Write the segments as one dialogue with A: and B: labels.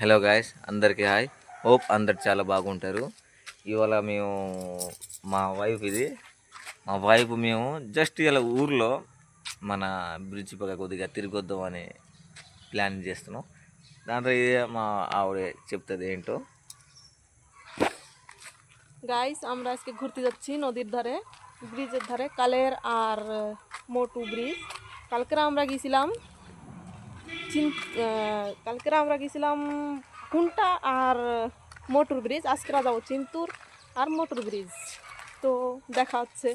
A: Hello guys, అందరికీ hi. Hope అందరు చాలా బాగుంటారు. ఇవాళ మేము మా వైఫ్ మేము జస్ట్ ఇలా ఊర్లో మన బ్రిడ్జ్ పక్క కొద్దిగా తిరిగొద్దాం అని ప్లాన్ చేస్తున్నాం. దాంట్లో ఇదే మా ఆవిడ చెప్తుంది ఏంటో.
B: গাইস আমরা আজকে ঘুরতে যাচ্ছি নদীর ধারে, ব্রিজের ধারে, কালের আর মোটু ব্রিজ। কালকেরা আমরা গেছিলাম কালকেরা আমরা গেছিলাম কুন্টা আর মোটুর ব্রিজ, আজকেরা যাবো চিন্তুর আর মোটুর ব্রিজ। তো দেখা হচ্ছে।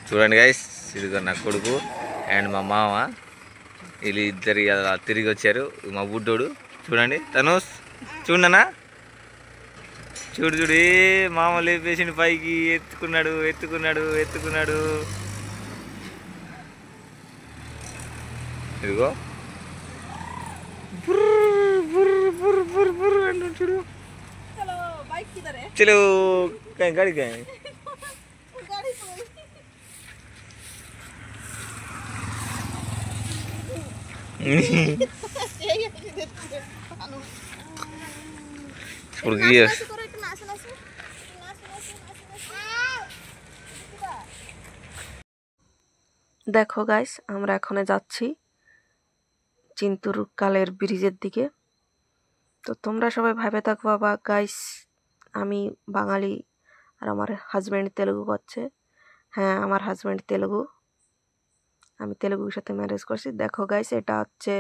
A: చూడండి గైస్, ఇదిగో నా కొడుకు అండ్ మా మామ, వీళ్ళు ఇద్దరు అలా తిరిగి వచ్చారు. మా బుడ్డోడు చూడండి, తనుస్ చూడనా, చూడు చూడు, మామ లేపేసిండు పైకి, ఎత్తుకున్నాడు ఎత్తుకున్నాడు ఎత్తుకున్నాడు. ఇదిగో చూడు, చలో గాడి
B: দেখো গাইস, আমরা এখন যাচ্ছি চিন্তুর কালের ব্রিজের দিকে। তো তোমরা সবাই ভাবে থাকো বাবা গাইস, আমি বাঙালি আর আমার হাজব্যান্ড তেলেগু করছে। হ্যাঁ, আমার হাজব্যান্ড তেলেগু, আমি তেলেগুর সাথে ম্যারেজ করছি। দেখো গাইস, এটা হচ্ছে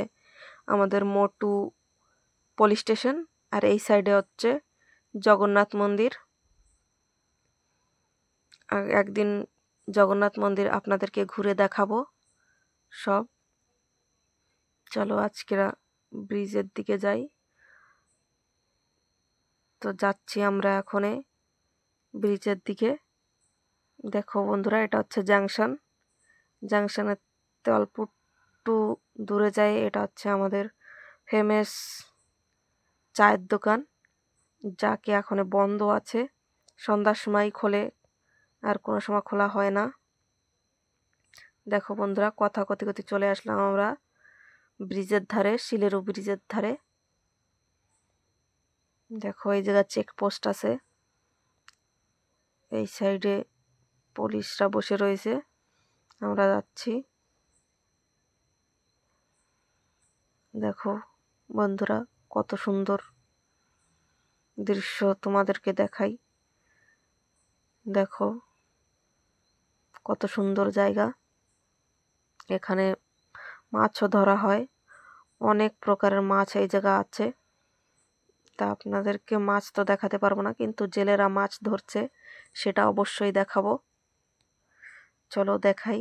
B: আমাদের মোটু পুলিশ স্টেশন, আর এই সাইডে হচ্ছে জগন্নাথ মন্দির। একদিন জগন্নাথ মন্দির আপনাদেরকে ঘুরে দেখাবো সব। চলো আজকেরা ব্রিজের দিকে যাই। তো যাচ্ছি আমরা এখনে ব্রিজের দিকে। দেখো বন্ধুরা, এটা হচ্ছে জাংশনের অল্প একটু দূরে যাই, এটা হচ্ছে আমাদের ফেমাস চায়ের দোকান, যাকে এখন বন্ধ আছে। সন্ধ্যার সময় খোলে, আর কোনো সময় খোলা হয় না। দেখো বন্ধুরা, কথা কথি কথি চলে আসলাম আমরা ব্রিজের ধারে, শিলেরু ব্রিজের ধারে। দেখো এই জায়গায় চেকপোস্ট আছে, এই সাইডে পুলিশরা বসে রয়েছে, আমরা যাচ্ছি। দেখো বন্ধুরা, কত সুন্দর দৃশ্য তোমাদেরকে দেখাই। দেখো কত সুন্দর জায়গা, এখানে মাছও ধরা হয়, অনেক প্রকারের মাছ এই জায়গা আছে। তা আপনাদেরকে মাছ তো দেখাতে পারবো না, কিন্তু জেলেরা মাছ ধরছে সেটা অবশ্যই দেখাবো। চলো দেখাই।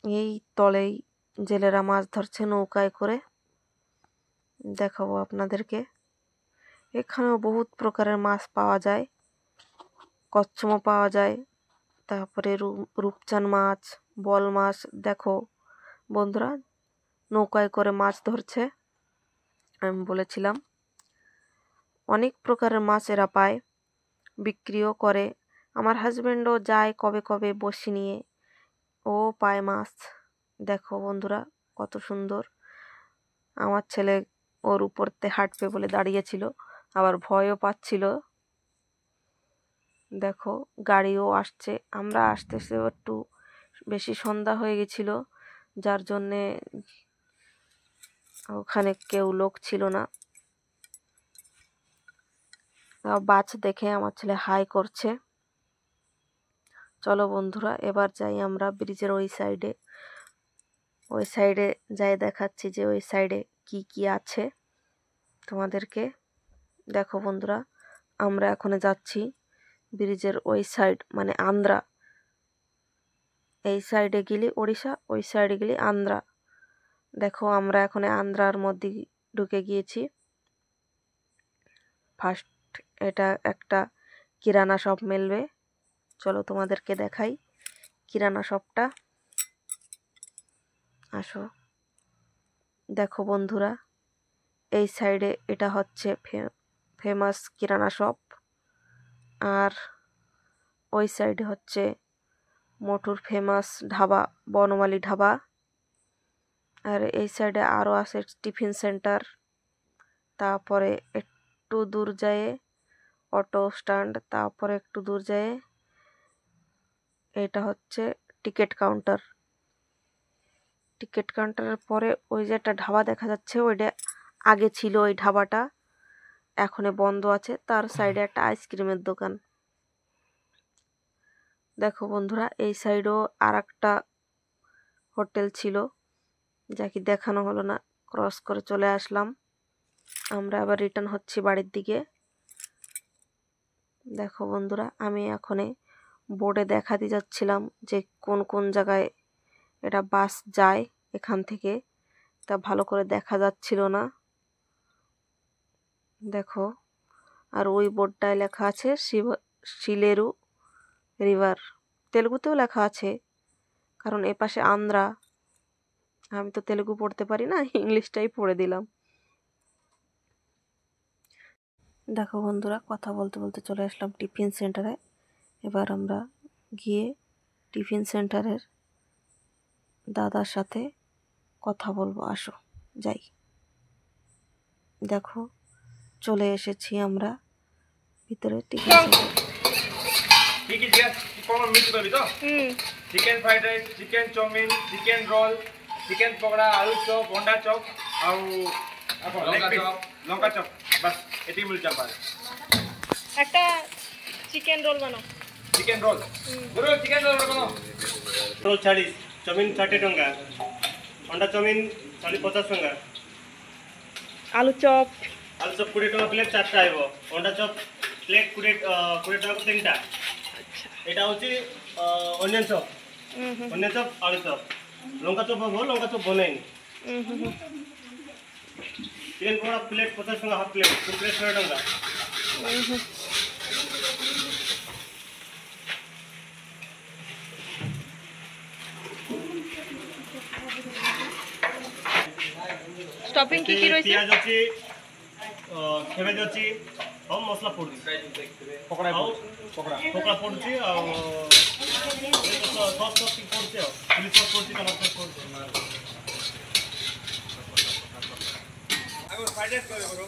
B: এই তলেই জেলেরা মাছ ধরছে নৌকায় করে, দেখাবো আপনাদেরকে। এখানেও বহুত প্রকারের মাছ পাওয়া যায়, কচ্ছমও পাওয়া যায়, তারপরে রূপচান মাছ, বল মাছ। দেখো বন্ধুরা, নৌকায় করে মাছ ধরছে। আমি বলেছিলাম অনেক প্রকারের মাছ এরা পায়, বিক্রিও করে। আমার হাজব্যান্ডও যায় কবে কবে বসি নিয়ে, ও পায় মাছ। দেখো বন্ধুরা, কত সুন্দর। আমার ছেলে ওর উপরতে হাঁটবে বলে দাঁড়িয়েছিল, আবার ভয়ও পাচ্ছিল। দেখো গাড়িও আসছে, আমরা আসতেছে একটু বেশি সন্ধ্যা হয়ে গেছিল, যার জন্যে ওখানে কেউ লোক ছিল না। বাস দেখে আমার ছেলে হাই করছে। চলো বন্ধুরা, এবার যাই আমরা ব্রিজের ওই সাইডে যাই, দেখাচ্ছি যে ওই সাইডে কি কি আছে তোমাদেরকে। দেখো বন্ধুরা, আমরা এখন যাচ্ছি ব্রিজের ওই সাইড, মানে আন্ধ্রা। এই সাইডে গেলি ওড়িশা, ওই সাইডে গেলি আন্ধ্রা। দেখো আমরা এখন আন্ধ্রার মধ্যে ঢুকে গিয়েছি। ফার্স্ট এটা একটা কিরানা শপ মেলবে, চলো তোমাদেরকে দেখাই কিরানা শপটা। আসো দেখো বন্ধুরা, এই সাইডে এটা হচ্ছে ফেমাস কিরানা শপ, আর ওই সাইডে হচ্ছে মোটুর ফেমাস ঢাবা বনমালী ঢাবা। আর এই সাইডে আরও আছে টিফিন সেন্টার। তারপরে একটু দূর যায় অটো স্ট্যান্ড, তারপরে একটু দূর যায় এটা হচ্ছে টিকিট কাউন্টার। টিকিট কাউন্টারের পরে ওই যে একটা ঢাবা দেখা যাচ্ছে, ওইটা আগে ছিল ওই ঢাবাটা, এখন বন্ধ আছে। তার সাইডে একটা আইসক্রিমের দোকান। দেখো বন্ধুরা, এই সাইডেও আর একটা হোটেল ছিল, যা কি দেখানো হলো না, ক্রস করে চলে আসলাম। আমরা আবার রিটার্ন হচ্ছি বাড়ির দিকে। দেখো বন্ধুরা, আমি এখন বোর্ডে দেখাতে যাচ্ছিলাম যে কোন কোন জায়গায় এটা বাস যায় এখান থেকে, তা ভালো করে দেখা যাচ্ছিল না। দেখো, আর ওই বোর্ডটায় লেখা আছে শিলেরু রিভার, তেলেগুতেও লেখা আছে, কারণ এ পাশে আন্ধ্রা। আমি তো তেলেগু পড়তে পারি না, ইংলিশটাই পড়ে দিলাম। দেখো বন্ধুরা, কথা বলতে বলতে চলে আসলাম টিফিন সেন্টারে। এবার আমরা গিয়ে টিফিন সেন্টারের দাদার সাথে কথা বলবো, আসো যাই। দেখো, চলে এসেছি আমরা ভিতরে tiffin centre.
C: Chicken fried rice, chicken chowmein, chicken roll, chicken pakora, আলু চপ, অন্ডা চপ ଆଉ লঙ্কা চপ, বাস এটি মিলছে আমার।
D: একটা চিকেন রোল বানাও।
C: চিকেন রোল গুরু, চিকেন রোল বানাও।
E: রোল 40, চাউমিন 60 টঙ্কা, অন্ডা চাউমিন 50 টঙ্কা,
D: আলু চপ
E: আলু চপ 20 টঙ্কা প্লেট 4টা আইব, অন্ডা চপ প্লেট 20 টঙ্কা 3টা। এটা হচ্ছে অনিয়ন চপ, অনিয়ন চপ, আলু চপ, লঙ্কা চপ হবো, লঙ্কা চপ বনেনি। চিকেন পকোড়া প্লেট 50 টঙ্কা, হাফ প্লেট, ফুল প্লেট 100 টঙ্কা।
D: স্টপিং কি কি রয়েছে?
E: পেঁয়াজ ଅଛି, ଖେବେଜ ଅଛି, ଆଉ ମସଲା ପଡ଼ୁଛି,
C: ପକୋଡ଼ା
E: ଆଉ
C: ପକୋଡ଼ା
E: ପକୋଡ଼ା ପଡ଼ୁଛି, ଆଉ ସସ୍ ସସ୍ ପଡ଼ୁଛି, ଆଉ ଚିଲି ସସ୍ ପଡ଼ୁଛି, ଟମାଟୋ ସସ୍ ପଡ଼ୁଛି।
C: আগে ফ্রাইড রাইস করে গুরু,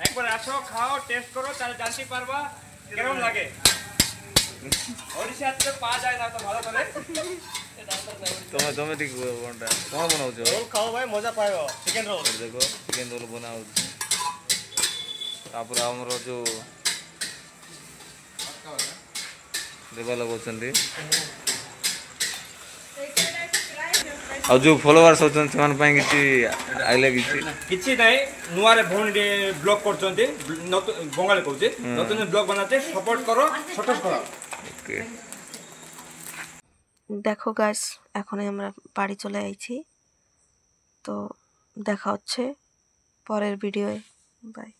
C: একবার আসো, খাও, টেস্ট করো, তাহলে জানতে পারবা কেমন লাগে। ওড়িশাতে পাওয়া যায় না তো ভালো করে।
A: ତମେ ଟିକେ କଣଟା କ'ଣ ବନାଉଛ?
E: ରୋଲ୍ ଖାଅ ଭାଇ, ମଜା ପାଇବ। ଚିକେନ ରୋଲ୍
A: ଏଠି ଦେଖ, ଚିକେନ ରୋଲ ବନା ହଉଛି। ତାପରେ ଆମର ଯୋଉ ଦେବା ଲଗାଉଛନ୍ତି, ଆଉ ଯୋଉ ଫଲୋୱାର୍ସ ଅଛନ୍ତି ସେମାନଙ୍କ ପାଇଁ କିଛି ଆଇଲେ
C: କିଛି ନାହିଁ, ନୂଆରେ ଭଉଣୀ ବ୍ଲଗ କରୁଛନ୍ତି, ବଙ୍ଗାଳୀ କହୁଛି, ନতুନ ବ୍ଲଗ ବନାচ্ছে, ସପୋର୍ଟ କର, ସପୋର୍ଟ କର।
A: ওকে।
B: দেখো গাইস, এখন আমরা বাড়ি চলে আইছি, তো দেখা হচ্ছে পরের ভিডিওয়ে। বাই।